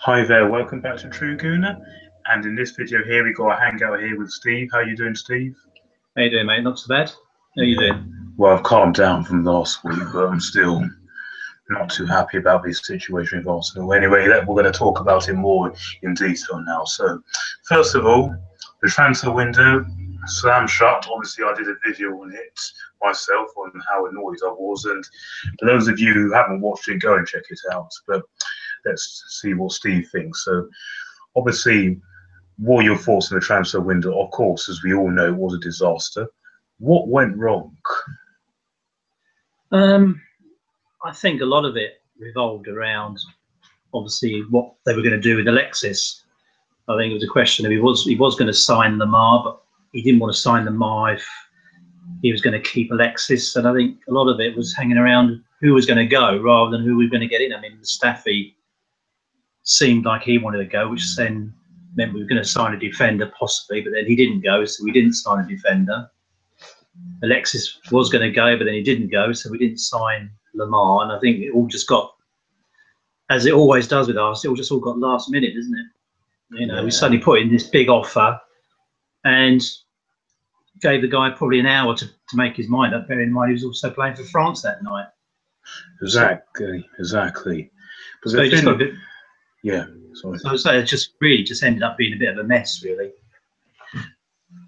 Hi there, welcome back to True Gooner. And in this video here, we got a hangout here with Steve. How you doing, Steve? How you doing, mate? Not so bad. How you doing? Well, I've calmed down from last week, but I'm still not too happy about this situation with Arsenal. Anyway, we're going to talk about it more in detail now. So, first of all, the transfer window slam shut. Obviously, I did a video on it myself on how annoyed I was. And for those of you who haven't watched it, go and check it out. But let's see what Steve thinks. So, obviously, what are your thoughts on the transfer window? Of course, as we all know, it was a disaster. What went wrong? I think a lot of it revolved around, obviously, what they were going to do with Alexis. I think it was a question of he was going to sign Lamar, but he didn't want to sign Lamar if he was going to keep Alexis. And I think a lot of it was hanging around who was going to go rather than who we were going to get in. I mean, Mustafi seemed like he wanted to go, which then meant we were going to sign a defender possibly, but then he didn't go, so we didn't sign a defender. Alexis was going to go, but then he didn't go, so we didn't sign Lamar. And I think it all just got, as it always does with us, it all just got last minute, isn't it? You know, we suddenly put in this big offer and gave the guy probably an hour to make his mind up, bearing in mind he was also playing for France that night. Exactly. But so just got a bit, sorry. So it just really ended up being a bit of a mess, really.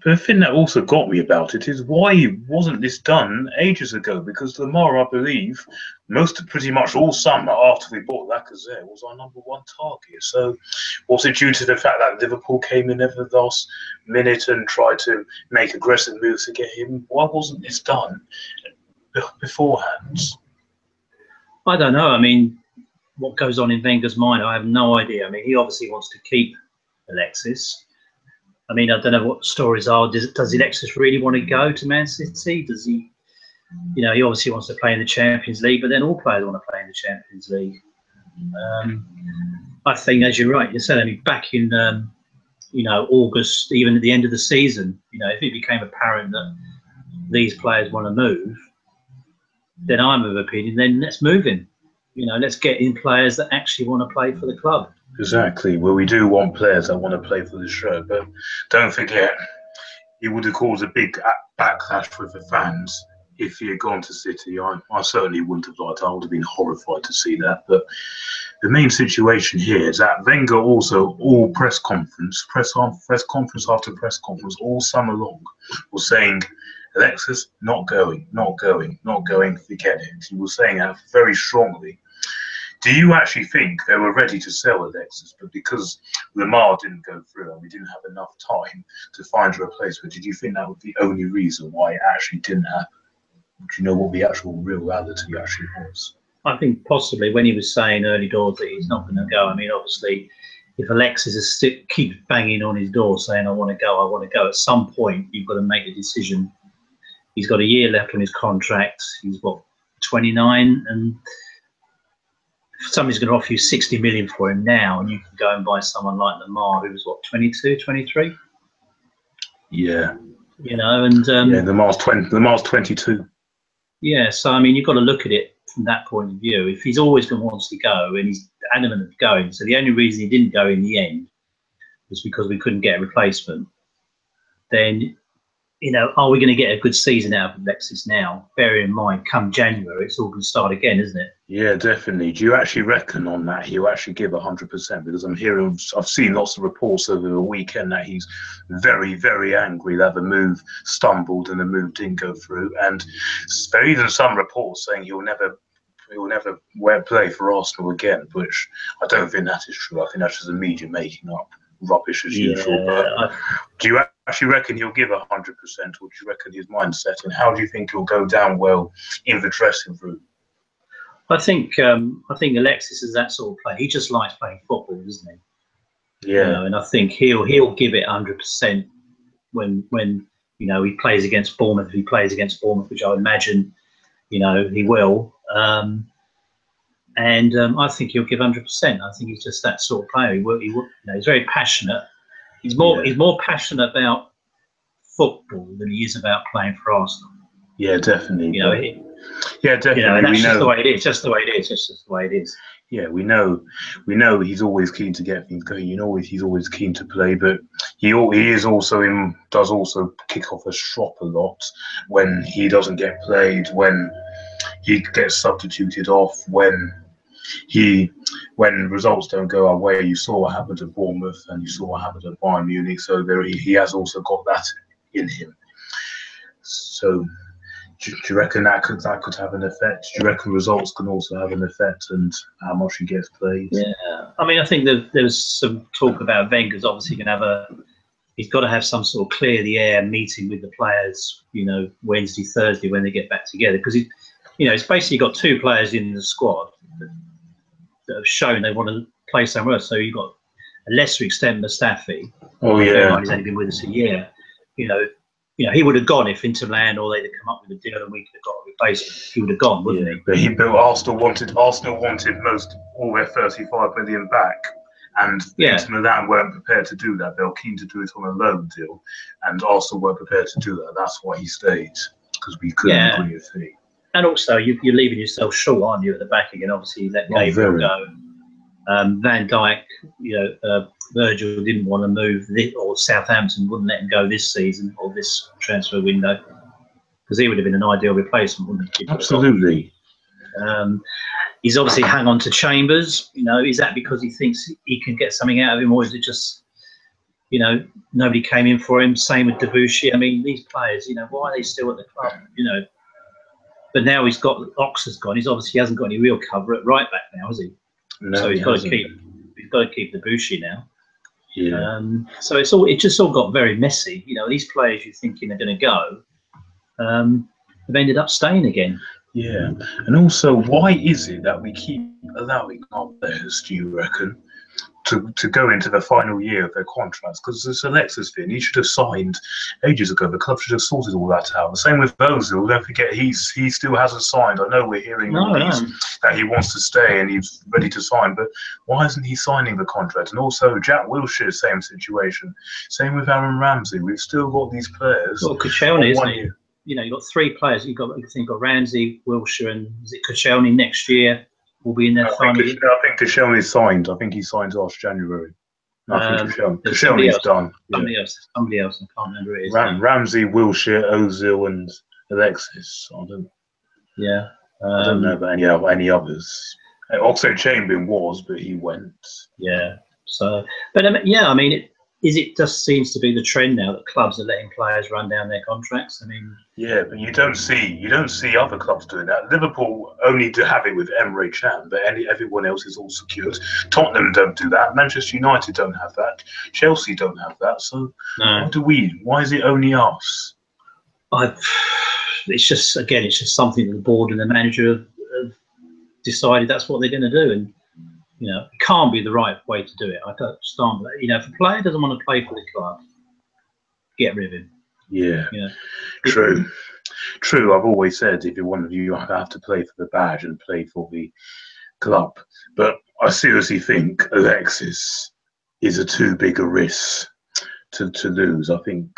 But the thing that also got me about it is why wasn't this done ages ago? Because Lamar, I believe, pretty much all summer after we bought Lacazette was our #1 target. So was it due to the fact that Liverpool came in at the last minute and tried to make aggressive moves to get him? Why wasn't this done beforehand? I don't know. I mean, what goes on in Wenger's mind, I have no idea. I mean, he obviously wants to keep Alexis. I mean, I don't know what stories are. Does Alexis really want to go to Man City? Does he, you know, he obviously wants to play in the Champions League, but then all players want to play in the Champions League. I think, as you're right, you said, I mean, back in, you know, August, even at the end of the season, you know, if it became apparent that these players want to move, then I'm of opinion, then let's move him. You know, let's get in players that actually want to play for the club. Exactly. Well, we do want players that want to play for the show, but don't forget, he would have caused a big backlash with the fans if he had gone to City. I certainly wouldn't have liked it. I would have been horrified to see that. But the main situation here is that Wenger also, all press conference after press conference, all summer long, was saying, Alexis, not going, forget it. He was saying that very strongly. Do you actually think they were ready to sell Alexis, but because Lamar didn't go through and we didn't have enough time to find a replacement, did you think that was the only reason why it actually didn't happen? Do you know what the actual real reality actually was? I think possibly when he was saying early doors that he's not going to go. I mean, obviously, if Alexis keeps banging on his door saying, I want to go, at some point you've got to make a decision. He's got a year left on his contract. He's what, 29, and somebody's going to offer you 60 million for him now, and you can go and buy someone like Lamar, who was what, 22, 23? Yeah. You know, and Lamar's 22. Yeah, so I mean, you've got to look at it from that point of view. If he's always going to want to go and he's adamant of going, so the only reason he didn't go in the end was because we couldn't get a replacement, then, you know, are we going to get a good season out of Alexis now? Bearing in mind, come January, it's all going to start again, isn't it? Yeah, definitely. Do you actually reckon on that he'll actually give 100%? Because I've seen lots of reports over the weekend that he's very, very angry that the move stumbled and the move didn't go through. And there are even some reports saying he'll never play for Arsenal again, which I don't think that is true. I think that's just the media making up rubbish as usual. But do you actually reckon he'll give 100%, or do you reckon his mindset, and how do you think he'll go down well in the dressing room? I think Alexis is that sort of player. He just likes playing football, doesn't he? Yeah. You know, and I think he'll give it 100% when you know he plays against Bournemouth. If he plays against Bournemouth, which I imagine, you know, he will. I think he'll give 100%. I think he's just that sort of player. You know, he's very passionate. He's more passionate about football than he is about playing for Arsenal. Yeah, definitely. You know, yeah, definitely. You know, that's just the way it is. Just the way it is. It's just the way it is. Yeah, we know he's always keen to get things going. You know, he's always keen to play, but he is also does also kick off a strop a lot when he doesn't get played, when he gets substituted off, he when results don't go our way. You saw what happened at Bournemouth, and you saw what happened at Bayern Munich. So he has also got that in him. So do you reckon that could have an effect? Do you reckon results can also have an effect, and how much he gets played? Yeah, I mean, I think there was some talk about Wenger's obviously going to he's got to have some sort of clear the air meeting with the players, you know, Wednesday, Thursday when they get back together, because it's basically got two players in the squad that have shown they want to play somewhere else. So you've got a lesser extent Mustafi. Oh yeah, he's only been with us a year. You know, he would have gone if Inter Milan or they'd have come up with a deal and we could have got a replacement. He would have gone, wouldn't he? But Arsenal wanted most all their 35 million back, and Inter Milan weren't prepared to do that. They were keen to do it on a loan deal, and Arsenal weren't prepared to do that. That's why he stayed, because we couldn't agree a fee. And also, you're leaving yourself short, aren't you, at the back again? Obviously, you let Gabriel go. Van Dijk, Virgil didn't want to move, or Southampton wouldn't let him go this season or this transfer window, because he would have been an ideal replacement, wouldn't he? Absolutely. He's obviously hung on to Chambers. Is that because he thinks he can get something out of him, or is it just, nobody came in for him? Same with Debussy. I mean, these players, why are they still at the club? But now Ox has gone. He hasn't got any real cover at right back now, has he? No, so he's got to keep Debussy now. Yeah. So it just all got very messy. These players you're thinking are going to go, have ended up staying again. Yeah, and also, why is it that we keep allowing our players, do you reckon, to go into the final year of their contracts? Because it's Alexis thing. He should have signed ages ago. The club should have sorted all that out. The same with Ozil. Don't forget, he still hasn't signed. I know we're hearing that he wants to stay and he's ready to sign, but why isn't he signing the contract? And also, Jack Wilshere, same situation. Same with Aaron Ramsey. We've still got these players. Well, Koscielny, isn't he? You've got three players. You've got Ramsey, Wilshere, and is it Koscielny next year? Will be in their final year. I think Koscielny signed. I think he signed last January. I think Koscielny's done. Somebody else. I can't remember who it is. Ramsey, Wilshere, Ozil, and Alexis. I don't know about any others. Oxlade-Chamberlain was, but he went. Yeah. So, but I mean, it just seems to be the trend now that clubs are letting players run down their contracts. I mean, yeah, but you don't see other clubs doing that. Liverpool only do have it with Emre Can, but everyone else is all secured. Tottenham don't do that. Manchester United don't have that. Chelsea don't have that. So why do we? Why is it only us? It's just something that the board and the manager have decided that's what they're going to do, and it can't be the right way to do it. I don't understand that. If a player doesn't want to play for the club, get rid of him. Yeah, True. I've always said if you're one of you have to play for the badge and play for the club. But I seriously think Alexis is a too big a risk to lose. I think.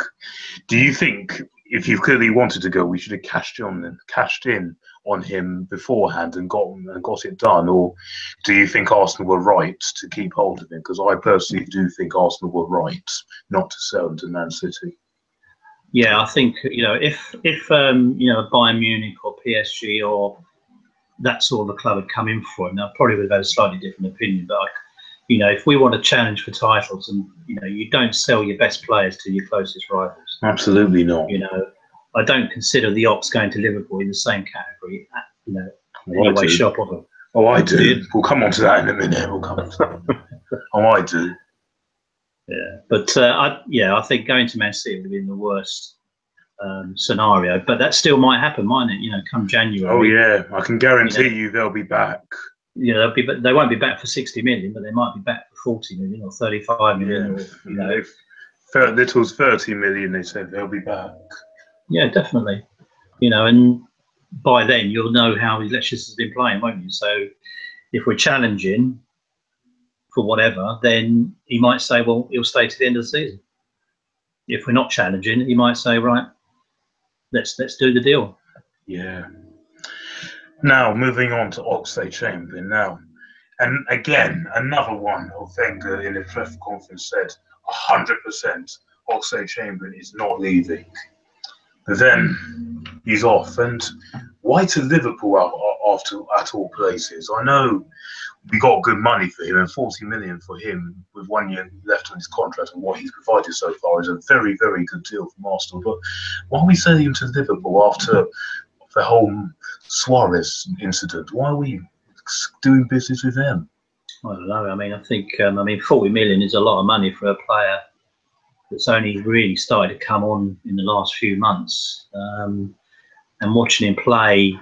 Do you think if you clearly wanted to go, we should have cashed in on him beforehand and got it done, or do you think Arsenal were right to keep hold of him? Because I personally do think Arsenal were right not to sell him to Man City. Yeah, I think if Bayern Munich or PSG or that sort of a club had come in for him, I probably would have had a slightly different opinion. But if we want to challenge for titles, and you don't sell your best players to your closest rivals. Absolutely not. I don't consider the Ox going to Liverpool in the same category. Anyway, shop of them. Oh, I do. We'll come on to that in a minute. We'll come on to that. Oh, I do. Yeah, but I think going to Man City would have been the worst scenario. But that still might happen, mightn't it? Come January. Oh yeah, I can guarantee you they'll be back. They won't be back for 60 million, but they might be back for 40 million or 35 million. Or, Little's 30 million. They said they'll be back. Yeah, definitely. And by then you'll know how Alexis has been playing, won't you? So if we're challenging for whatever, then he might say, well, he'll stay to the end of the season. If we're not challenging, he might say, right, let's do the deal. Yeah. Now moving on to Oxlade-Chamberlain. Now, And again, another one of Wenger in the press conference said 100% Oxlade-Chamberlain is not leaving. But then he's off. And why to Liverpool after at all places? I know we got good money for him, and 40 million for him with 1 year left on his contract, and what he's provided so far is a very, very good deal from Arsenal. But why are we selling him to Liverpool after the whole Suarez incident? Why are we doing business with them? I don't know. I mean, I think 40 million is a lot of money for a player that's only really started to come on in the last few months. And watching him play,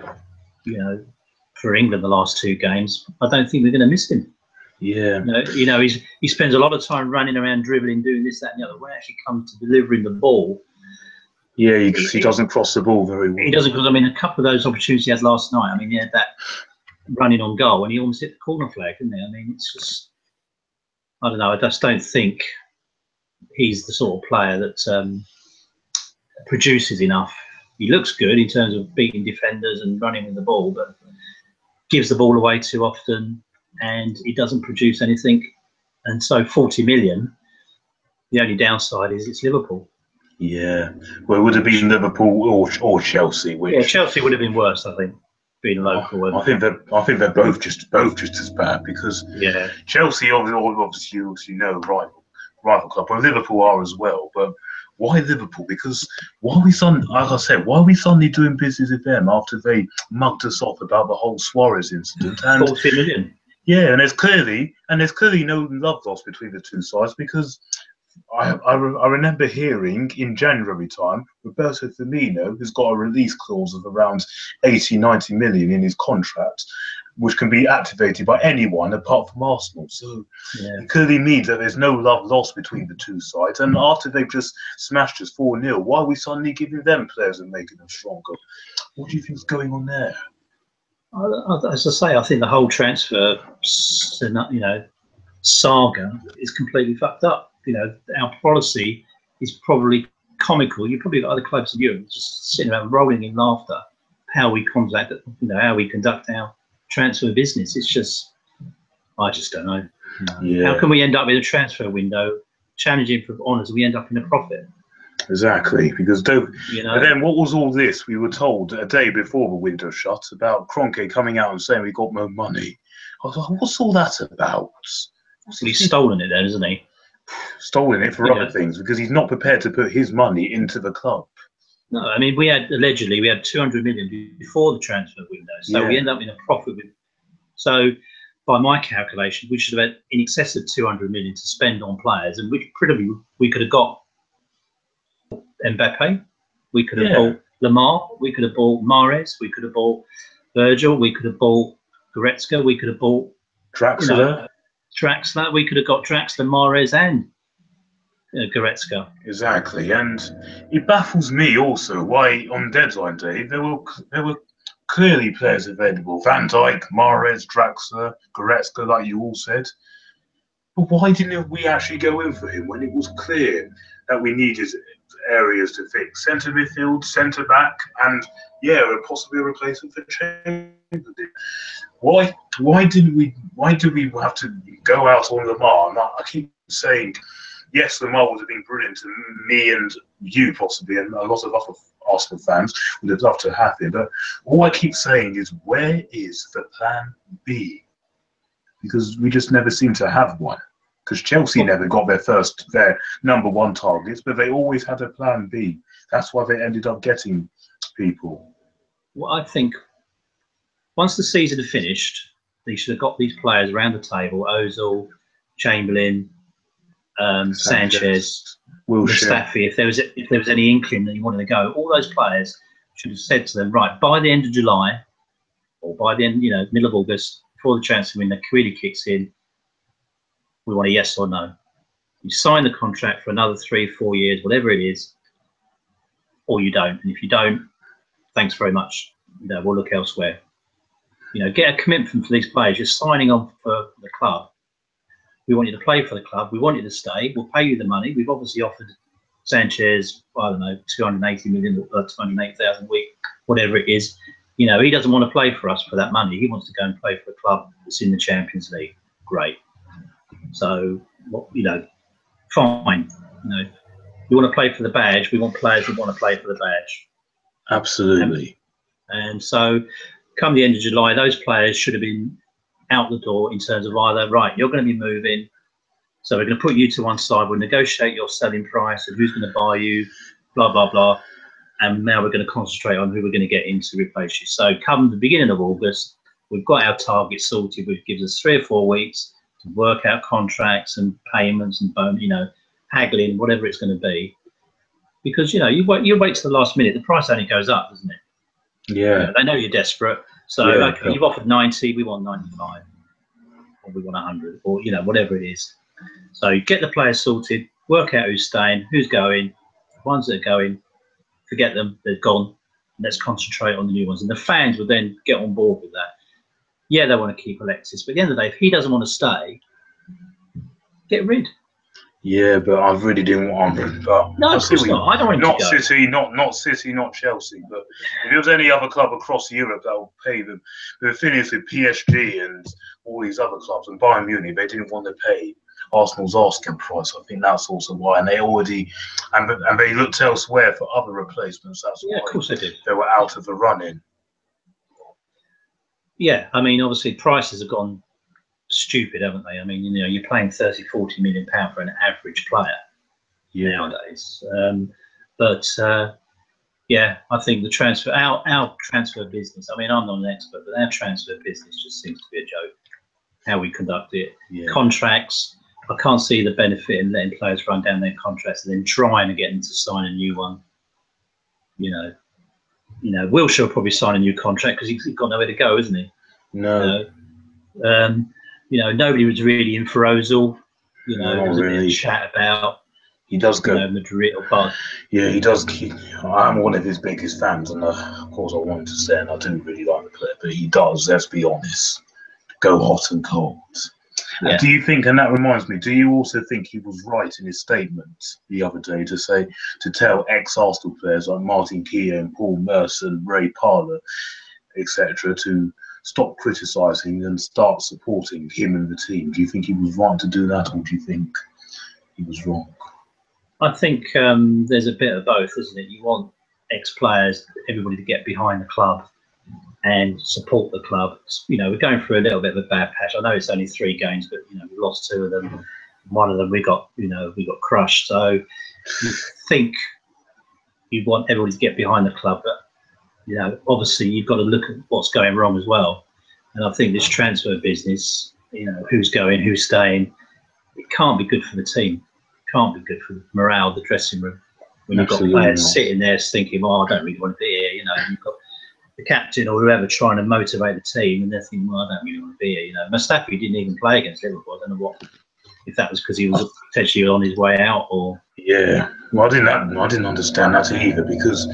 for England the last 2 games, I don't think we're going to miss him. Yeah. He spends a lot of time running around, dribbling, doing this, that, and the other. When it actually comes to delivering the ball, yeah, he doesn't cross the ball very well. He doesn't, because a couple of those opportunities he had last night. He had that running on goal, and he almost hit the corner flag, didn't he? It's just, I don't know. I just don't think he's the sort of player that produces enough. He looks good in terms of beating defenders and running with the ball, but gives the ball away too often, and he doesn't produce anything. And so 40 million, the only downside is it's Liverpool. Yeah, well, it would have been Liverpool or Chelsea. Yeah, Chelsea would have been worse, I think, being local. I think they're both just as bad, because Chelsea obviously rival club, but Liverpool are as well. But why Liverpool? Because why are we suddenly doing business with them after they mugged us off about the whole Suarez incident? And 40 million. Yeah, and there's clearly no love lost between the two sides, because I remember hearing in January time, Roberto Firmino has got a release clause of around 80-90 million in his contract, which can be activated by anyone apart from Arsenal. So it clearly means that there's no love lost between the two sides. And after they've just smashed us 4-0, why are we suddenly giving them players and making them stronger? What do you think is going on there? As I say, I think the whole transfer, saga is completely fucked up. Our policy is probably comical. You've probably got other clubs in Europe just sitting around rolling in laughter. How we conduct our transfer business. It's just, I just don't know. Yeah. How can we end up in a transfer window challenging for honours? We end up in a profit. Exactly, because and then what was all this? We were told a day before the window shut about Kroenke coming out and saying we got more money. I was like, what's all that about? He's stolen it then, isn't he? Stolen it for other things, because he's not prepared to put his money into the club. No, we had 200 million before the transfer window, so we end up in a profit. So by my calculation, we should have had in excess of 200 million to spend on players, and we could have got Mbappe, we could have bought Lamar, we could have bought Mahrez, we could have bought Virgil, we could have bought Goretzka, we could have bought Draxler. We could have got Draxler, Mahrez, and Goretzka. Exactly, and it baffles me also why on deadline day there were clearly players available: Van Dijk, Mahrez, Draxler, Goretzka, like you all said. But why didn't we actually go in for him when it was clear that we needed areas to fix? Centre midfield, centre back, and possibly a replacement for Chamberlain. Why do we have to go out on Lamar? And I keep saying, yes, Lamar would have been brilliant to me and you possibly, and a lot of other Arsenal fans would have loved to have him. But all I keep saying is, where is the plan B? Because we just never seem to have one. Because Chelsea never got their number one targets, but they always had a plan B. That's why they ended up getting people. Well, I think once the season had finished, they should have got these players around the table: Ozil, Chamberlain, Sanchez, Mustafi. If there was any inkling that you wanted to go, all those players should have said to them, right, by the end of July, or by the end, middle of August, before the transfer window really kicks in, we want a yes or no. You sign the contract for another 3 or 4 years, whatever it is, or you don't. And if you don't, thanks very much. We'll look elsewhere. Get a commitment from these players. You're signing on for the club. We want you to play for the club. We want you to stay. We'll pay you the money. We've obviously offered Sanchez, 280 million or 208,000 a week, whatever it is. You know, he doesn't want to play for us for that money. He wants to go and play for a club that's in the Champions League. Great. So, you know, fine. You know, you want to play for the badge. We want players who want to play for the badge. Absolutely. And so, come the end of July, those players should have been out the door in terms of either, right, you're going to be moving, so we're going to put you to one side, we'll negotiate your selling price and who's going to buy you, blah, blah, blah. And now we're going to concentrate on who we're going to get in to replace you. So come the beginning of August, we've got our target sorted, which gives us 3 or 4 weeks to work out contracts and payments and, you know, haggling, whatever it's going to be. Because, you know, you wait to the last minute, the price only goes up, doesn't it? Yeah. You know, they know you're desperate. So, yeah, okay, you've offered 90, we want 95. Or we want 100, or, you know, whatever it is. So you get the players sorted, work out who's staying, who's going, the ones that are going, forget them, they're gone. Let's concentrate on the new ones. And the fans will then get on board with that. Yeah, they want to keep Alexis, but at the end of the day, if he doesn't want to stay, get rid. Yeah, but I really didn't want him. But no, of course not. I don't want him not to go. City, not City, not Chelsea. But if there was any other club across Europe that would pay them, the thing is with PSG and all these other clubs and Bayern Munich, they didn't want to pay Arsenal's asking price. I think that's also why, and they already and they looked elsewhere for other replacements. That's yeah, why of course they did. They were out of the running. Yeah, I mean, obviously prices have gone stupid, haven't they? I mean, you know, you're paying 30-40 million pound for an average player nowadays. Yeah, I think the transfer, our transfer business. I mean, I'm not an expert, but our transfer business just seems to be a joke. How we conduct it, contracts. I can't see the benefit in letting players run down their contracts and then trying to get them to sign a new one. You know, Wilshere will probably sign a new contract because he's got nowhere to go, isn't he? No. You know, nobody was really in for Ozil. You know, there was a bit of chat about he does go Madrid or Bar. Yeah, he does. I'm one of his biggest fans, and of course, I wanted to say, and I do really like the player, but he does. Let's be honest, go hot and cold. Yeah. And do you think? And that reminds me. Do you also think he was right in his statement the other day to tell ex-Arsenal players like Martin Keown, Paul Merson, Ray Parlour, etc., to stop criticising and start supporting him and the team? Do you think he was right to do that, or do you think he was wrong? I think there's a bit of both, isn't it? You want ex-players, everybody to get behind the club and support the club. You know, we're going through a little bit of a bad patch. I know it's only 3 games, but you know, we lost 2 of them. One of them we got crushed. So you think you want everybody to get behind the club, but you know, obviously you've got to look at what's going wrong as well. And I think this transfer business, you know, who's going, who's staying, it can't be good for the team. Can't be good for the morale, the dressing room, when you've got players sitting there thinking, "Oh, I don't really want to be here." You know, you've got the captain or whoever trying to motivate the team, and they're thinking, "Well, I don't really want to be here." You know, Mustafi didn't even play against Liverpool. I don't know if that was because he was potentially on his way out or. Yeah, well, I didn't understand that either because.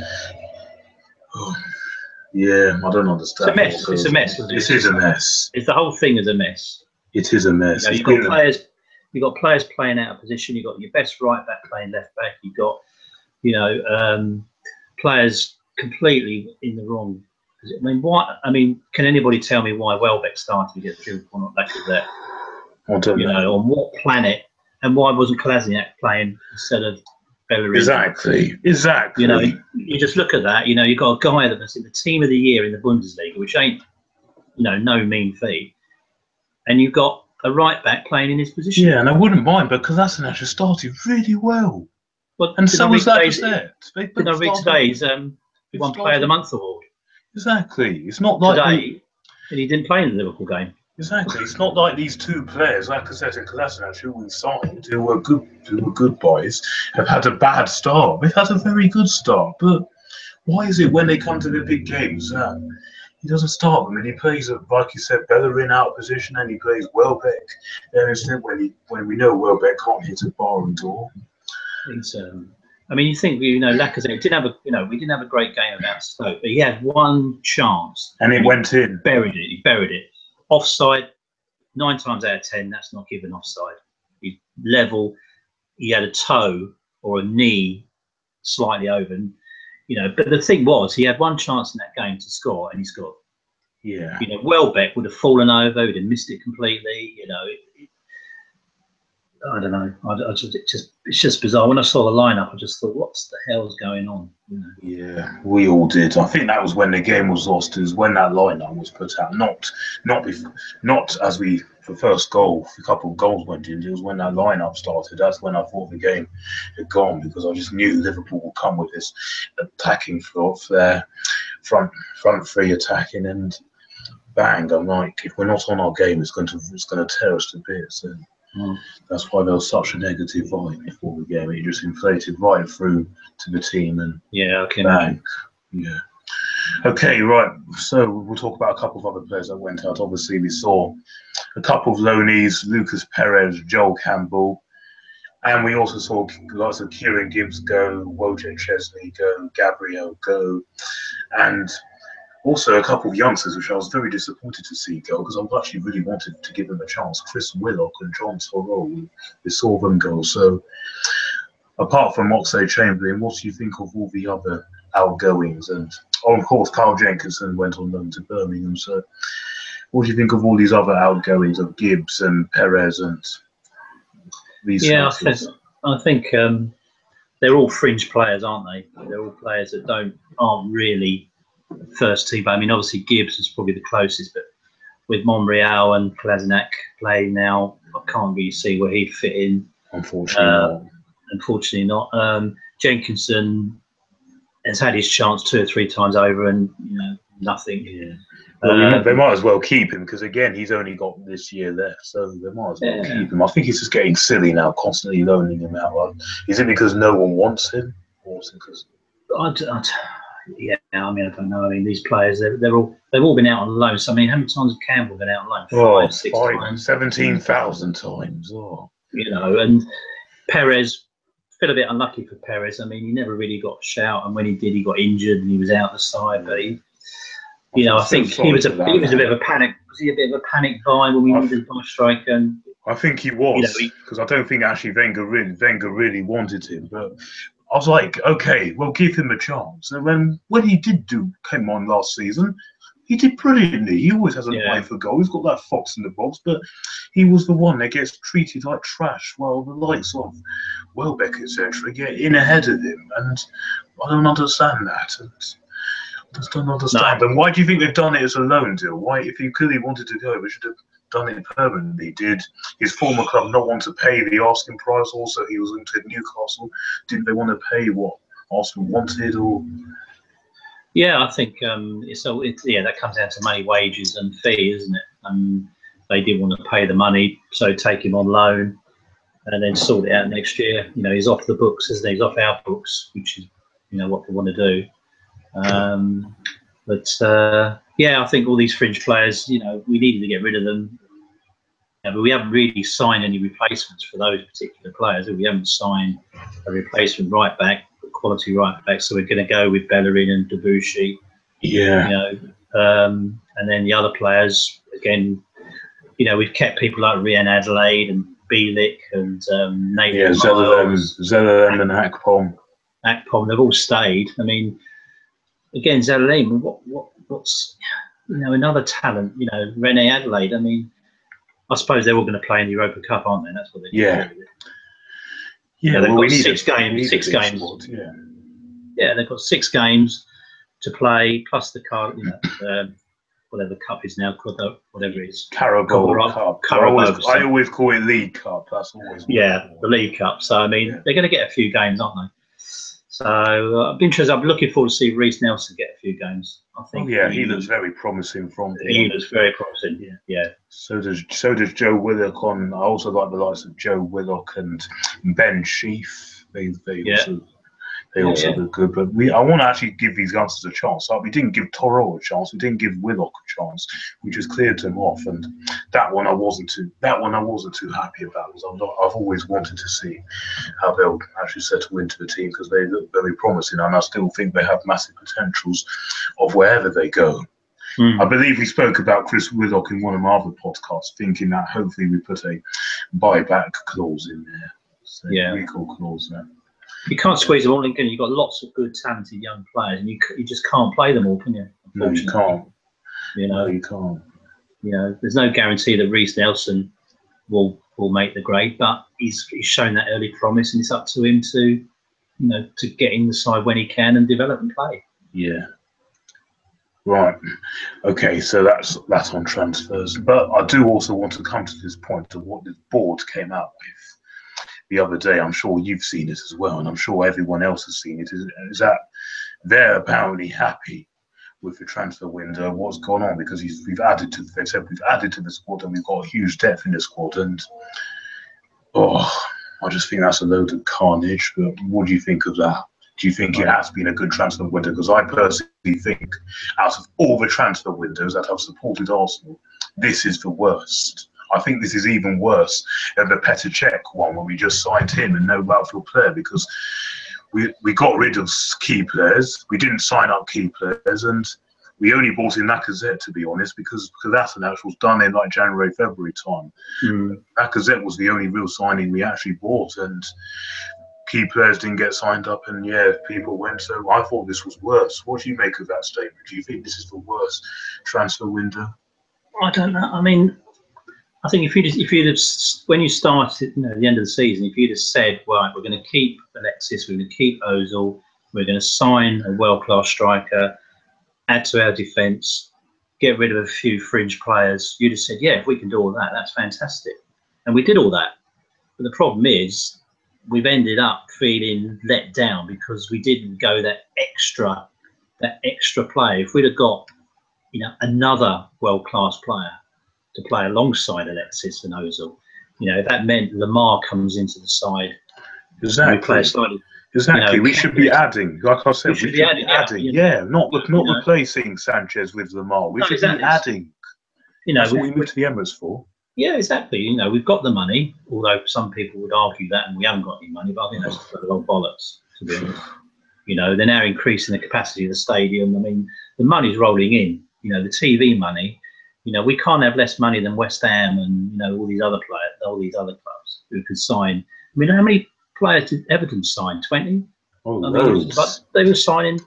Yeah, I don't understand. It's a mess. It's a mess. It is a mess. It's the whole thing is a mess. It is a mess. You know, you've got players playing out of position. You've got your best right back playing left back. You've got, you know, players completely in the wrong. I mean, why? I mean, can anybody tell me why Welbeck started against Liverpool, not Lacazette? I don't know. You know, on what planet? And why wasn't Kolasinac playing instead of Bellerin? Exactly. You know, you just look at that. You know, you've got a guy that was in the team of the year in the Bundesliga, which ain't, you know, no mean feat, and you've got a right back playing in his position. Yeah, and I wouldn't mind, but Kolasinac has started really well. Well, and so was Lacazette. Did I read today's One Player of the Month award? Exactly. It's not like today, and he didn't play in the Liverpool game. Exactly. It's not like these 2 players, Lacazette and Kolasinac, who we signed, who were good boys, have had a bad start. They've had a very good start, but why is it when they come to the big games he doesn't start them and he plays, like you said, Bellerin out of position, and he plays Welbeck. And instead, when we know Welbeck can't hit a bar and door. I mean, you think, you know, Lacazette we didn't have a great game against Stoke, but he had 1 chance and it went in. He buried it. Offside, 9 times out of 10, that's not given offside. He's level. He had a toe or a knee slightly over. And you know. But the thing was, he had one chance in that game to score, and he scored. Yeah. You know, Welbeck would have fallen over, would have missed it completely. You know, I don't know. It's just bizarre. When I saw the lineup, I just thought, what's the hell's going on? You know? Yeah, we all did. I think that was when the game was lost. Is when that lineup was put out. Not as the first goal. A couple of goals went in. It was when that lineup started. That's when I thought the game had gone, because I just knew Liverpool would come with this attacking their front three attacking, and bang! I'm like, if we're not on our game, it's going to tear us to bits. And that's why there was such a negative vibe before the game. It just inflated right through to the team, and bang. Yeah. Okay, right. So we'll talk about a couple of other players that went out. Obviously, we saw a couple of loanees: Lucas Perez, Joel Campbell, and we also saw lots of Kieran Gibbs go, Wojciech Szczesny go, Gabriel go, and also a couple of youngsters, which I was very disappointed to see go, because I actually really wanted to give them a chance. Chris Willock and John Torrell, we saw them go. So apart from Oxlade-Chamberlain, what do you think of all the other outgoings? And of course, Carl Jenkinson went on loan to Birmingham. So what do you think of all these other outgoings of Gibbs and Perez and these? Yeah, I think they're all fringe players, aren't they? They're all players that aren't really first team. I mean, obviously Gibbs is probably the closest, but with Monreal and Kolasinac playing now, I can't really see where he'd fit in. Unfortunately not. Jenkinson has had his chance 2 or 3 times over, and you know, nothing. Yeah. Well, they might as well keep him, because again, he's only got this year left, so they might as well keep him. I think he's just getting silly now, constantly loaning him out. Is it because no one wants him, or is it because? Yeah, I mean, I don't know. I mean, these players, they've all been out on loan. So I mean, how many times has Campbell been out on loan? 5, 6 times. 17,000 times. Oh. You know, and Perez, feel a bit unlucky for Perez. I mean, he never really got a shout, and when he did, he got injured and he was out the side. But I think he was a bit of a panic. Was he a bit of a panic buy when we needed a striker? And I think he was, because I don't think actually Wenger really wanted him, but I was like, okay, well, give him a chance. And when he came on last season, he did brilliantly. He always has an eye for goal. He's got that fox in the box, but he was the one that gets treated like trash, while the likes of Welbeck, etc., get in ahead of him. And I don't understand that. I just don't understand. No. And why do you think they've done it as a loan deal? Why, if he clearly wanted to go, we should have done it permanently. Did his former club not want to pay the asking price? Also, he was linked to Newcastle. Didn't they want to pay what Arsenal wanted? Or I think that comes down to money, wages, and fee, isn't it? They did want to pay the money, so take him on loan, and then sort it out next year. You know, he's off the books, isn't he? He's off our books, which is what they want to do. I think all these fringe players, we needed to get rid of them. But we haven't really signed any replacements for those particular players. We haven't signed a replacement right back, quality right back. So we're going to go with Bellerin and Debussy. Yeah. And then the other players, again, we've kept people like Rian Adelaide and Bielik and Nathan. Yeah, Zelalem and Akpom. They've all stayed. I mean, again, Zelalem, what's another talent? Rene Adelaide. I mean, I suppose they're all going to play in the Europa Cup, aren't they? That's what they're doing. Yeah, they've got 6 games. 6 games. Squad, they've got 6 games to play, plus the card, whatever cup is now, whatever it is. Carabao Cup. I always call it League Cup. That's always the League Cup. So I mean, they're going to get a few games, aren't they? So I'm interested. I'm looking forward to see Reece Nelson get a few games. I think. He looks very promising He looks very promising. Yeah. So does Joe Willock. I also like the likes of Joe Willock and Ben Sheaf. They also look good. But I want to actually give these youngsters a chance. Like, we didn't give Toro a chance. We didn't give Willock a chance. We just cleared them off. And that one I wasn't too happy about, because I've always wanted to see how they'll actually settle into the team, because they look very promising, and I still think they have massive potentials of wherever they go. I believe we spoke about Chris Willock in one of my other podcasts, thinking that hopefully we put a buyback clause in there. Recall clause there. You can't squeeze them all in, can you? You've got lots of good, talented young players, and you just can't play them all, can you? No, you can't. You know, no, you can't. You know, there's no guarantee that Reece Nelson will make the grade, but he's shown that early promise, and it's up to him to, to get in the side when he can and develop and play. Yeah. Right. Okay. So that's on transfers, but I do also want to come to this point of what the board came out with the other day. I'm sure you've seen it as well, and I'm sure everyone else has seen it. Is that they're apparently happy with the transfer window, what's gone on, because we've added to the squad, and we've got a huge depth in the squad, and I just think that's a load of carnage. But what do you think of that? Do you think it has been a good transfer window? Because I personally think, out of all the transfer windows that have supported Arsenal, this is the worst. I think this is even worse than the Petr Cech one, where we just signed him and no outfield player, because we got rid of key players. We didn't sign up key players, and we only bought in Lacazette, to be honest, because that's an actual done in like January, February time. Lacazette was the only real signing we actually bought, and key players didn't get signed up, and people went. So I thought this was worse. What do you make of that statement? Do you think this is the worst transfer window? I don't know. I mean, I think if you'd have, when you started, at the end of the season, if you'd have said, right, we're going to keep Alexis, we're going to keep Ozil, we're going to sign a world-class striker, add to our defence, get rid of a few fringe players, you'd have said, yeah, if we can do all that, that's fantastic. And we did all that. But the problem is, we've ended up feeling let down because we didn't go that extra play. If we'd have got, another world-class player to play alongside Alexis and Ozil, that meant Lamar comes into the side. Exactly. We play slightly. Exactly. We should be adding, like I said, we should be adding. Not replacing Sanchez with Lamar. We should be adding. That's what we moved to the Emirates for. Yeah, exactly. We've got the money, although some people would argue that, and we haven't got any money, but I think that's a lot of bollocks, to be honest. They're now increasing the capacity of the stadium. I mean, the money's rolling in, the TV money. We can't have less money than West Ham and, all these other players, all these other clubs who could sign. I mean, how many players did Everton sign? 20? Loads. They were signing,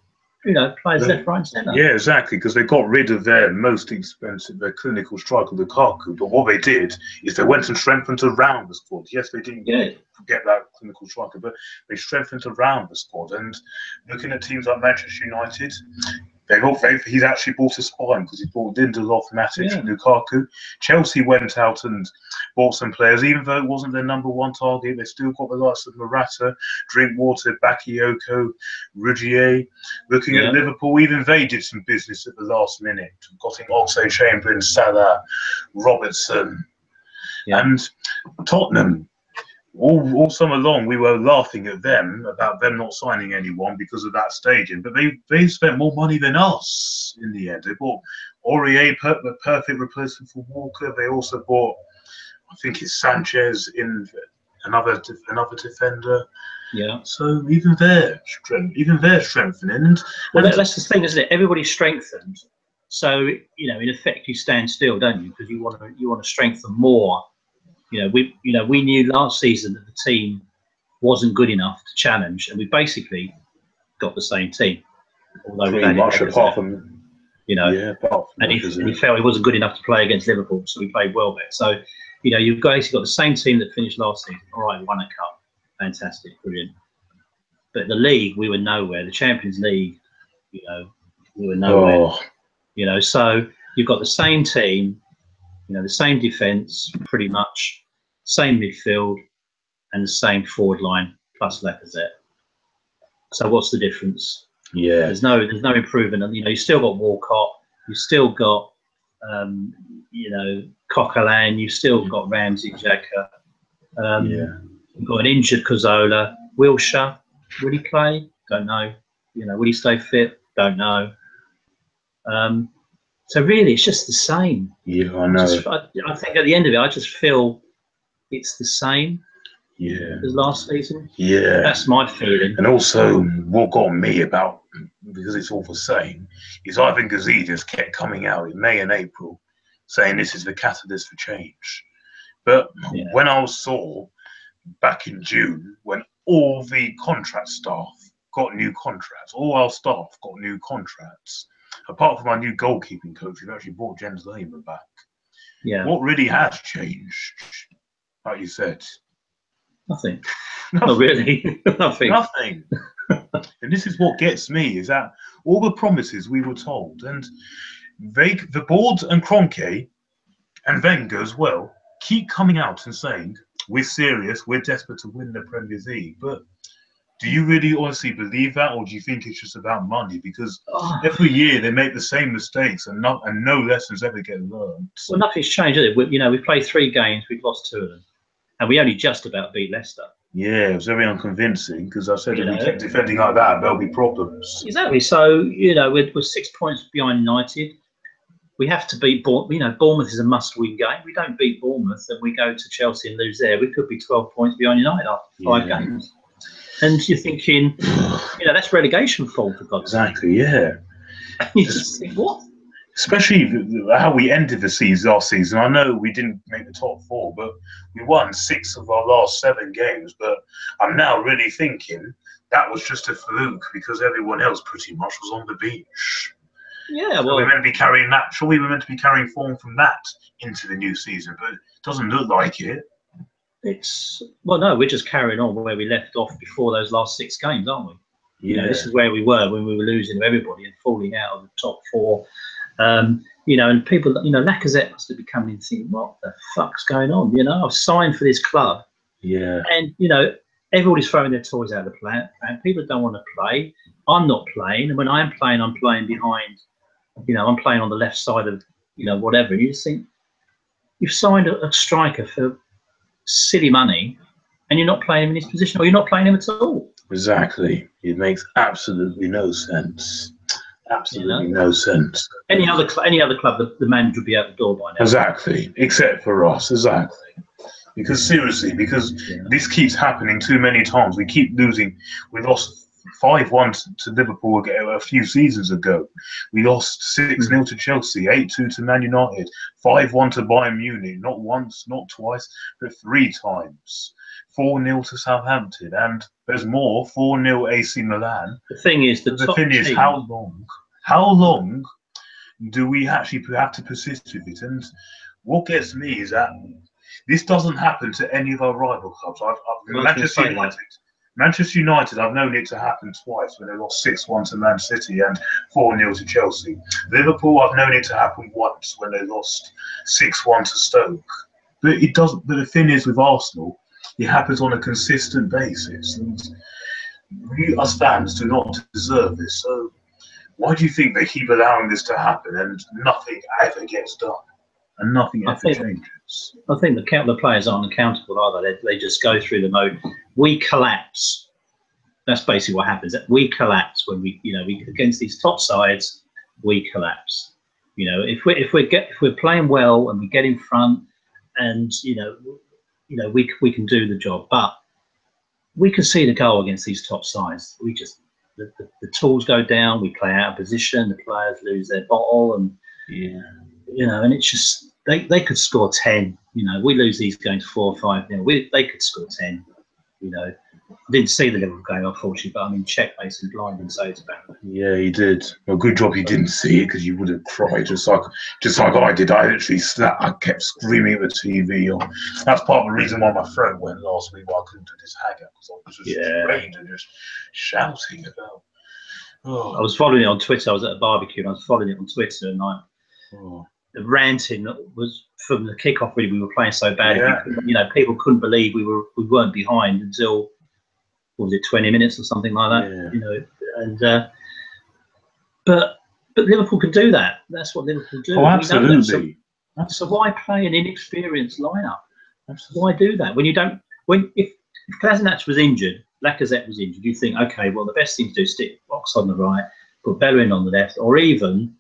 players left, right, and centre. Yeah, exactly, because they got rid of their most expensive, their clinical striker, Lukaku. But what they did is they went and strengthened around the squad. Yes, they didn't get that clinical striker, but they strengthened around the squad. And looking at teams like Manchester United, he's actually bought a spine, because he bought Lindelof, Matic, Lukaku. Chelsea went out and bought some players, even though it wasn't their number one target. They still got the likes of Morata, Drinkwater, Bakayoko, Rudier. Looking at Liverpool, even they did some business at the last minute. Got in Oxlade-Chamberlain, Salah, Robertson, and Tottenham. All summer long, we were laughing at them about them not signing anyone because of that stadium. But they spent more money than us in the end. They bought Aurier, the perfect replacement for Walker. They also bought, I think it's Sanchez, in another defender. Yeah. So even they're strengthening. That's the thing, isn't it? Everybody's strengthened. So in effect, you stand still, don't you? Because you want to strengthen more. We knew last season that the team wasn't good enough to challenge, and we basically got the same team. Although pretty much apart from, and he felt he wasn't good enough to play against Liverpool, so we played well there. So, you've basically got the same team that finished last season. All right, won a cup, fantastic, brilliant. But the league, we were nowhere. The Champions League, we were nowhere. So you've got the same team. The same defence, pretty much, same midfield, and the same forward line plus Lacazette. So what's the difference? Yeah, there's no improvement. And you still got Walcott, you still got Coquelin, you still got Ramsey, Xhaka. You've got an injured Cazorla. Wilshere, will he play? Don't know. Will he stay fit? Don't know. So really, it's just the same. Yeah, I know. I think at the end of it, I just feel it's the same. As last season. Yeah, that's my feeling. And also, what got me about, because it's all the same, is Ivan Gazidis kept coming out in May and April saying this is the catalyst for change. But when I saw back in June, when all the contract staff got new contracts. All our staff got new contracts. Apart from our new goalkeeping coach, we've actually brought Jens Lehmann back. Yeah. What really has changed, like you said? Nothing. Not really. Nothing. Nothing. And this is what gets me, is that all the promises we were told, and the board and Kroenke and Wenger as well, keep coming out and saying, we're serious, we're desperate to win the Premier League. But do you really honestly believe that, or do you think it's just about money? Because every year they make the same mistakes and no lessons ever get learned. Well, nothing's changed, is it? We've played 3 games, we've lost 2 of them. And we only just about beat Leicester. Yeah, it was very unconvincing, because I said if we kept defending like that, there'll be problems. Exactly. So, we're 6 points behind United. We have to beat Bournemouth. Bournemouth is a must-win game. We don't beat Bournemouth and we go to Chelsea and lose there, we could be 12 points behind United after 5 games. And you're thinking, that's relegation fall, for God's sake. Exactly, yeah. And you just think, what? Especially how we ended the season last season. I know we didn't make the top 4, but we won 6 of our last 7 games. But I'm now really thinking that was just a fluke, because everyone else pretty much was on the beach. Yeah, so we're meant to be carrying that. Surely we're meant to be carrying form from that into the new season, but it doesn't look like it. No, we're just carrying on where we left off before those last 6 games, aren't we? Yeah. This is where we were when we were losing to everybody and falling out of the top 4. And people, Lacazette must have been coming in and thinking, what the fuck's going on? I've signed for this club. Yeah. And, everybody's throwing their toys out of the plant, and people don't want to play. I'm not playing. And when I'm playing behind, I'm playing on the left side of, whatever. You just think, you've signed a striker for silly money and you're not playing him in his position, or you're not playing him at all. Exactly. It makes absolutely no sense. Absolutely no sense. Any other club, the manager would be out the door by now. Exactly. Except for us. Exactly. Because seriously, this keeps happening too many times. We keep losing. We lost 5-1 to Liverpool a few seasons ago. We lost 6-0 to Chelsea, 8-2 to Man United, 5-1 to Bayern Munich, not once, not twice, but 3 times. 4-0 to Southampton, and there's more, 4-0 AC Milan. The thing is, how long do we actually have to persist with it? And what gets me is that this doesn't happen to any of our rival clubs. Manchester United, I've known it to happen twice, when they lost 6-1 to Man City and 4-0 to Chelsea. Liverpool, I've known it to happen once, when they lost 6-1 to Stoke. But it doesn't. But the thing is, with Arsenal, it happens on a consistent basis, and we as fans do not deserve this. So why do you think they keep allowing this to happen and nothing ever gets done and nothing ever changes? I think the players aren't accountable, are they? They just go through the mode. We collapse. That's basically what happens. We collapse when we against these top sides. We collapse. If we're playing well and we get in front, and we can do the job, but we can see the goal against these top sides. We just the tools go down. We play out of position. The players lose their bottle, and and it's just they could score 10. We lose these games 4 or 5-0. They could score 10. I didn't see the Liverpool game, unfortunately, but Czech basically blind and so it's bad. Yeah, he did. Well, good job you didn't see it, because you would have cried just like I did. I literally I kept screaming at the TV. That's part of the reason why my throat went last week. Why I couldn't do this hangout, because I was just drained and just shouting about. I was following it on Twitter. I was at a barbecue and I was following it on Twitter, and the ranting was from the kickoff. Really, we were playing so bad. Yeah. People couldn't believe we weren't behind until, what was it, 20 minutes or something like that. Yeah. But Liverpool can do that. That's what Liverpool do. Oh, absolutely. So why play an inexperienced lineup? Why do that if Kolasinac was injured, Lacazette was injured, you think, okay, well, the best thing to do is stick Fox on the right, put Bellerin on the left, or even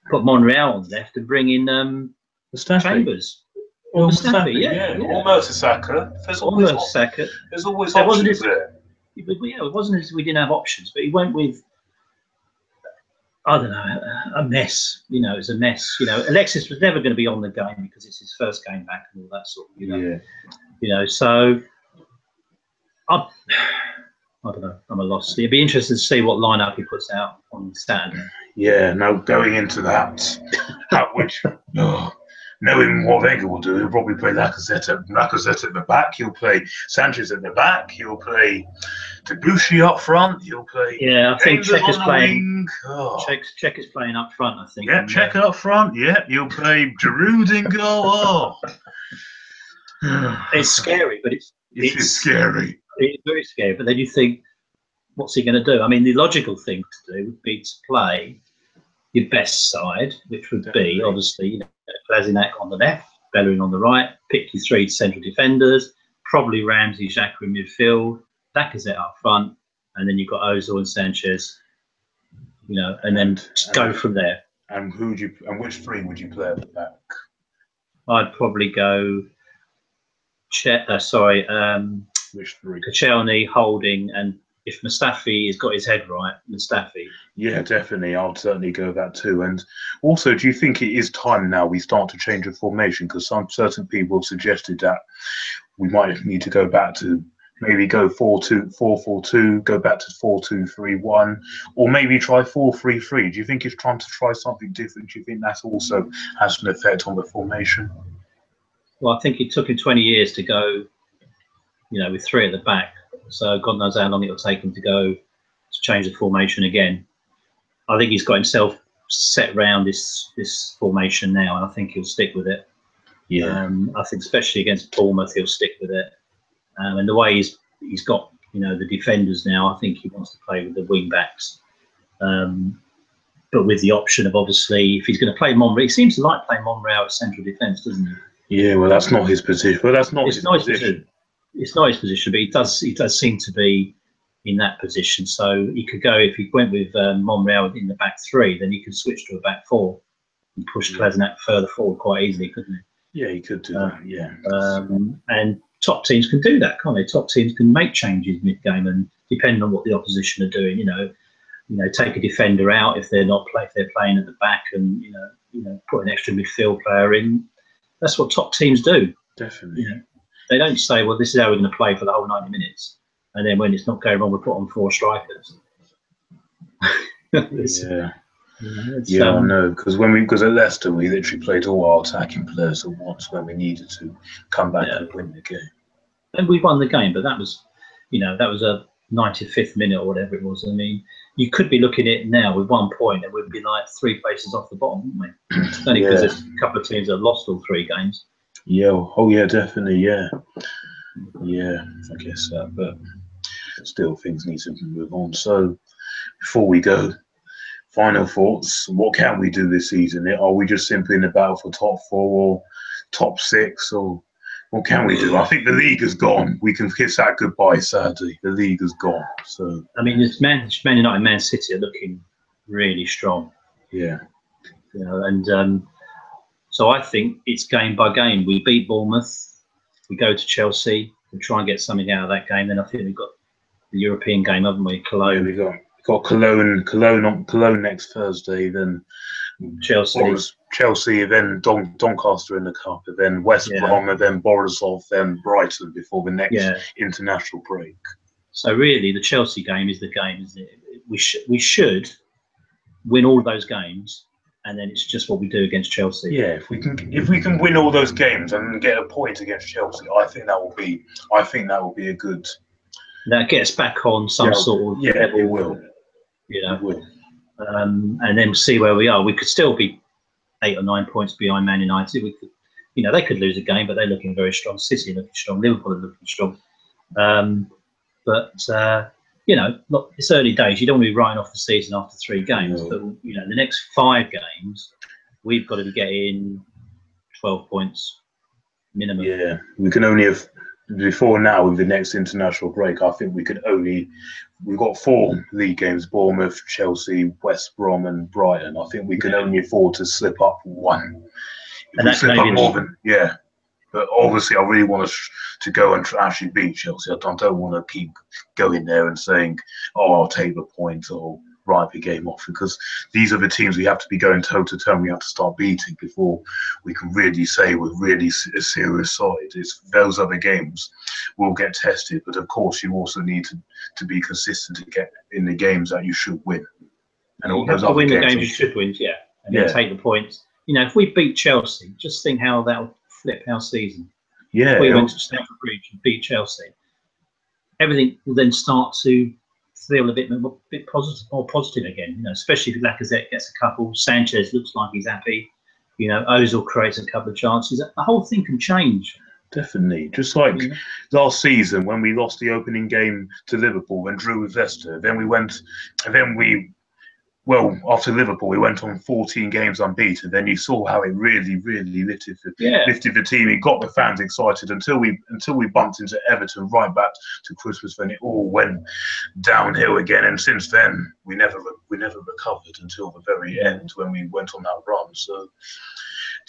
put Monreal on the left and bring in Chambers. Or Mustafi, or Mertesacker. There's always options there. It wasn't as if we didn't have options, but he went with, I don't know, a mess. It was a mess. Alexis was never going to be on the game because it's his first game back and all that sort of, So I don't know. I'm a loss. It'd be interesting to see what lineup he puts out on Saturday. Yeah, now going into that, knowing what Wenger will do, he'll probably play Lacazette at the back. He'll play Sanchez at the back. He'll play Debussy up front. He'll play. Yeah, I think Czech is playing. Oh. Czech is playing up front. I think. Yeah, Czech up front. Yeah, he'll play Giroud in goal. Oh. It's scary, but it's scary. It's very scary. But then you think, what's he going to do? I mean, the logical thing to do would be to play your best side, which would be obviously Kolasinac on the left, Bellerin on the right, pick your 3 central defenders, probably Ramsey, Xhaka in midfield, Lacazette up front, and then you've got Ozil and Sanchez, and then go from there. And which 3 would you play at the back? I'd probably go Which 3? Koscielny, Holding, and if Mustafi has got his head right, Mustafi. Yeah, definitely. I'll certainly go with that too. And also, do you think it is time now we start to change the formation? Because certain people have suggested that we might need to go back to maybe go 4-4-2, go back to 4-2-3-1, or maybe try 4-3-3. Do you think it's time to try something different? Do you think that also has an effect on the formation? Well, I think it took him 20 years to go, with 3 at the back. So God knows how long it'll take him to change the formation again. I think he's got himself set round this formation now, and I think he'll stick with it. Yeah. I think especially against Bournemouth, he'll stick with it. And the way he's got the defenders now, I think he wants to play with the wing backs, but with the option of obviously if he's going to play Monreal, he seems to like playing Monreal at central defence, doesn't he? Yeah, well, that's not his position. Well, that's not his position. It's not his position, but he does seem to be in that position. So he could go, if he went with Monreal in the back 3, then he could switch to a back 4 and push Kolasinac further forward quite easily, couldn't he? Yeah, he could do that. Yeah. And top teams can do that, can't they? Top teams can make changes mid-game, and depending on what the opposition are doing, take a defender out if they're playing at the back, and put an extra midfield player in. That's what top teams do. Definitely. They don't say, well, this is how we're going to play for the whole 90 minutes. And then when it's not going wrong, we put on 4 strikers. I know. Because at Leicester, we literally played all our attacking players at once when we needed to come back and win the game. And we won the game, but that was a 95th minute or whatever it was. I mean, you could be looking at it now with 1 point and we'd be like 3 places off the bottom, wouldn't we? Only because there's a couple of teams that have lost all 3 games. Yeah. Oh, yeah, definitely. Yeah. Yeah, I guess that. But still, things need to move on. So, before we go, final thoughts. What can we do this season? Are we just simply in the battle for top 4 or top 6? Or what can we do? I think the league is gone. We can kiss that goodbye, sadly. The league is gone. So I mean, it's Man United and Man City are looking really strong. Yeah. And so I think it's game by game. We beat Bournemouth. We go to Chelsea. We try and get something out of that game. Then I think we've got the European game, haven't we? Cologne. Yeah, we've got Cologne next Thursday. Then Chelsea, then Doncaster in the cup, and then West Brom, and then Borisov, then Brighton before the next international break. So really, the Chelsea game is the game, isn't it? We should win all those games, and then it's just what we do against Chelsea. Yeah, if we can win all those games and get a point against Chelsea, I think that will be a good. That gets back on some sort of level. It will. It will. And then see where we are. We could still be 8 or 9 points behind Man United. We could, they could lose a game, but they're looking very strong. City are looking strong. Liverpool are looking strong. It's early days. You don't want to be writing off the season after 3 games. No. But the next 5 games, we've got to be getting 12 points minimum. Yeah, we can only have. Before now, with the next international break, I think we've got 4 league games: Bournemouth, Chelsea, West Brom, and Brighton. I think we can only afford to slip up 1. And that's slip up more than But obviously, I really want us to go and actually beat Chelsea. I don't want to keep going there and saying, "Oh, I'll take the point," or write the game off, because these are the teams we have to be going toe to toe. We have to start beating before we can really say we're really a serious side. It's those other games will get tested, but of course you also need to be consistent to get in the games that you should win. And all you have those to other win the games games you should win, and then take the points. You know, if we beat Chelsea, just think how that'll flip our season. Yeah, if we went to Stamford Bridge and beat Chelsea, everything will then start to feel a bit more positive again. You know, especially if Lacazette gets a couple, Sanchez looks like he's happy. You know, Ozil creates a couple of chances. The whole thing can change. Definitely. Just like last season when we lost the opening game to Liverpool and drew with Leicester, after Liverpool, we went on 14 games unbeaten. Then you saw how it really, really lifted the team. It got the fans excited until we bumped into Everton right back to Christmas, when it all went downhill again. And since then, we never recovered until the very end when we went on that run. So,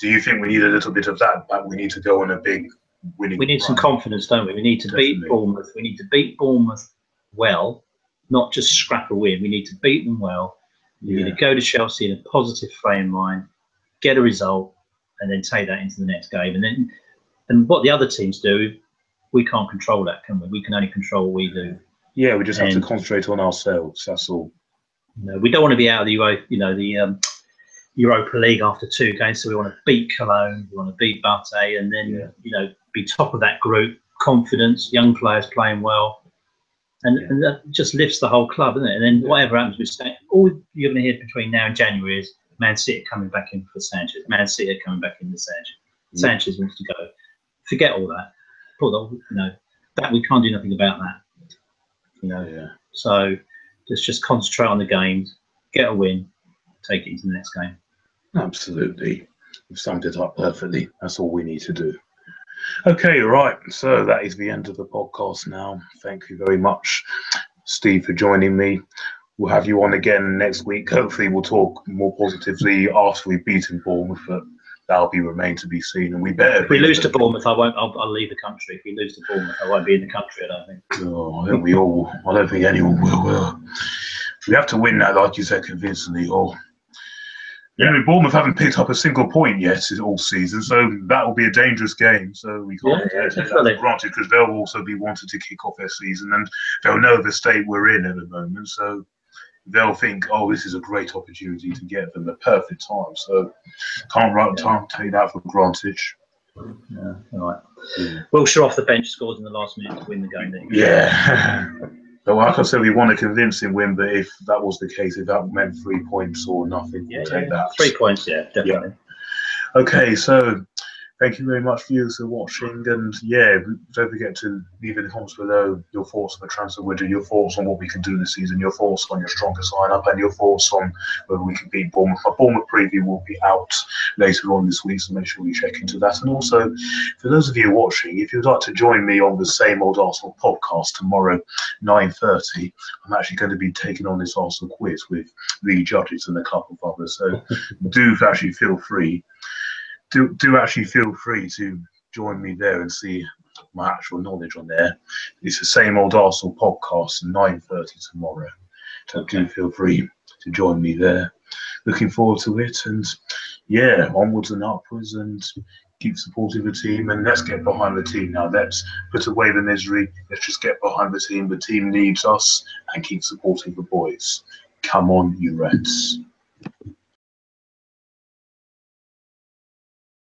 do you think we need a little bit of that back? We need to go on a big winning. We need some confidence, don't we? We need to beat Bournemouth. We need to beat Bournemouth well, not just scrap a win. We need to beat them well. You need to go to Chelsea in a positive frame of mind, get a result, and then take that into the next game. And what the other teams do, we can't control that, can we? We can only control what we do. Yeah, we just have to concentrate on ourselves. That's all. You know, we don't want to be out of the Europa League after 2 games. So we want to beat Cologne, we want to beat Bate, and then be top of that group. Confidence, young players playing well. And that just lifts the whole club, isn't it? And then whatever happens with Sanchez, all you're going to hear between now and January is Man City coming back in for Sanchez. Man City coming back in for Sanchez. Sanchez wants to go. Forget all that. That we can't do nothing about that. So let's just concentrate on the games, get a win, take it into the next game. Absolutely. You've summed it up perfectly. That's all we need to do. Okay, right. So that is the end of the podcast now. Thank you very much, Steve, for joining me. We'll have you on again next week. Hopefully we'll talk more positively after we've beaten Bournemouth, but that'll remain to be seen. And we better. If we lose to Bournemouth, I'll leave the country. If we lose to Bournemouth, I won't be in the country, I don't think. Oh, I don't think anyone will. We have to win that, like you said, convincingly, Bournemouth haven't picked up a single point yet all season, so that will be a dangerous game. So we can't take that for granted, because they'll also be wanting to kick off their season, and they'll know the state we're in at the moment. So they'll think, this is a great opportunity to get them the perfect time. So can't take that for granted. Yeah, all right. Wilshere off the bench scores in the last minute to win the game. Yeah. But like I said, we want a convincing win, but if that was the case, if that meant 3 points or nothing, we'll take that. 3 points, definitely. Yeah. Okay, so thank you very much for you for watching, and don't forget to leave in the comments below your thoughts on the transfer window, your thoughts on what we can do this season, your thoughts on your strongest lineup, and your thoughts on whether we can beat Bournemouth. My Bournemouth preview will be out later on this week, so make sure you check into that. And also, for those of you watching, if you'd like to join me on the Same Old Arsenal podcast tomorrow, 9:30, I'm actually going to be taking on this Arsenal quiz with Lee Judges and a couple of others. So do actually feel free. Do actually feel free to join me there and see my actual knowledge on there. It's the Same Old Arsenal podcast, 9:30 tomorrow. So do feel free to join me there. Looking forward to it, and onwards and upwards, and keep supporting the team, and let's get behind the team now. Let's put away the misery. Let's just get behind the team. The team needs us, and keep supporting the boys. Come on, you Reds.